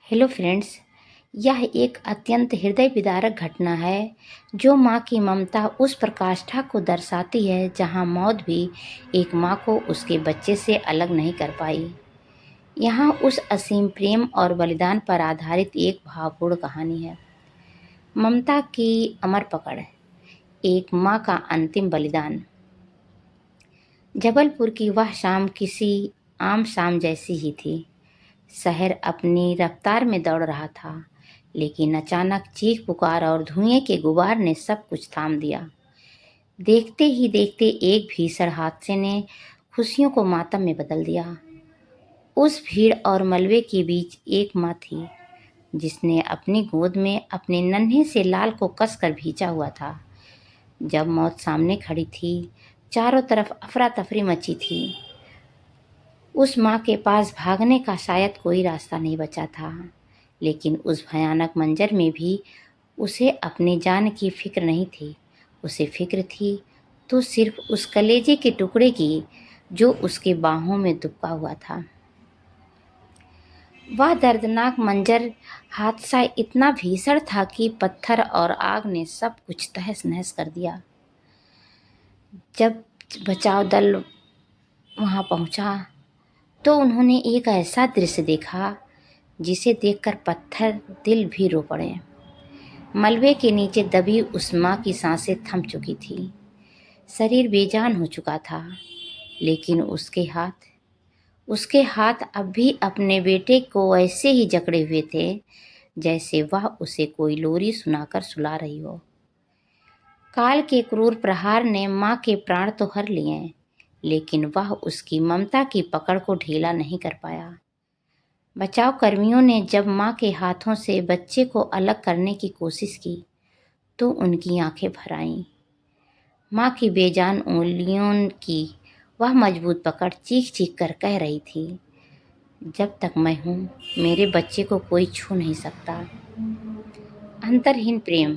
Hello friends. यह एक अत्यंत हृदय विदारक घटना है जो माँ की ममता उस प्रकाष्ठा को दर्शाती है जहाँ मौत भी एक माँ को उसके बच्चे से अलग नहीं कर पाई। यहाँ उस असीम प्रेम और बलिदान पर आधारित एक भावपूर्ण कहानी है। ममता की अमर पकड़, एक माँ का अंतिम बलिदान। जबलपुर की वह शाम किसी आम शाम जैसी ही थी। शहर अपनी रफ्तार में दौड़ रहा था, लेकिन अचानक चीख पुकार और धुएं के गुबार ने सब कुछ थाम दिया। देखते ही देखते एक भीषण हादसे ने खुशियों को मातम में बदल दिया। उस भीड़ और मलबे के बीच एक माँ थी जिसने अपनी गोद में अपने नन्हे से लाल को कसकर भींचा हुआ था। जब मौत सामने खड़ी थी, चारों तरफ अफरा तफरी मची थी। उस माँ के पास भागने का शायद कोई रास्ता नहीं बचा था, लेकिन उस भयानक मंजर में भी उसे अपनी जान की फिक्र नहीं थी। उसे फिक्र थी तो सिर्फ उस कलेजे के टुकड़े की जो उसके बाहों में दुबका हुआ था। वह दर्दनाक मंजर, हादसा इतना भीषण था कि पत्थर और आग ने सब कुछ तहस नहस कर दिया। जब बचाव दल वहां पहुंचा तो उन्होंने एक ऐसा दृश्य देखा जिसे देखकर पत्थर दिल भी रो पड़े। मलबे के नीचे दबी उस माँ की सांसें थम चुकी थी, शरीर बेजान हो चुका था, लेकिन उसके हाथ अब भी अपने बेटे को ऐसे ही जकड़े हुए थे जैसे वह उसे कोई लोरी सुनाकर सुला रही हो। काल के क्रूर प्रहार ने माँ के प्राण तो हर लिए, लेकिन वह उसकी ममता की पकड़ को ढीला नहीं कर पाया। बचाव कर्मियों ने जब माँ के हाथों से बच्चे को अलग करने की कोशिश की तो उनकी आंखें भर आईं। माँ की बेजान उंगलियों की वह मजबूत पकड़ चीख चीख कर कह रही थी, जब तक मैं हूँ मेरे बच्चे को कोई छू नहीं सकता। अंतरहीन प्रेम।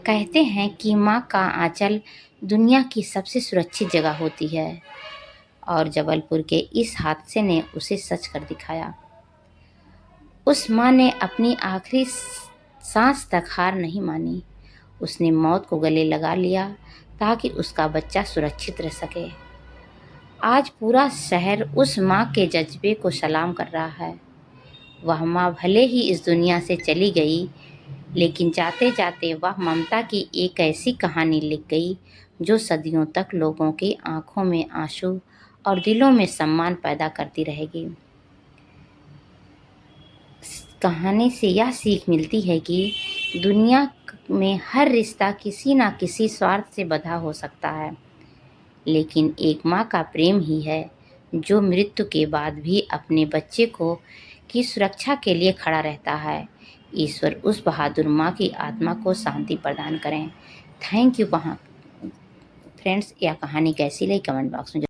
कहते हैं कि माँ का आंचल दुनिया की सबसे सुरक्षित जगह होती है, और जबलपुर के इस हादसे ने उसे सच कर दिखाया। उस माँ ने अपनी आखिरी सांस तक हार नहीं मानी। उसने मौत को गले लगा लिया ताकि उसका बच्चा सुरक्षित रह सके। आज पूरा शहर उस माँ के जज्बे को सलाम कर रहा है। वह माँ भले ही इस दुनिया से चली गई, लेकिन जाते जाते वह ममता की एक ऐसी कहानी लिख गई जो सदियों तक लोगों की आंखों में आंसू और दिलों में सम्मान पैदा करती रहेगी। कहानी से यह सीख मिलती है कि दुनिया में हर रिश्ता किसी न किसी स्वार्थ से बंधा हो सकता है, लेकिन एक माँ का प्रेम ही है जो मृत्यु के बाद भी अपने बच्चे को की सुरक्षा के लिए खड़ा रहता है। ईश्वर उस बहादुर माँ की आत्मा को शांति प्रदान करें। Thank you. फ्रेंड्स, यह कहानी कैसी लगी कमेंट बॉक्स में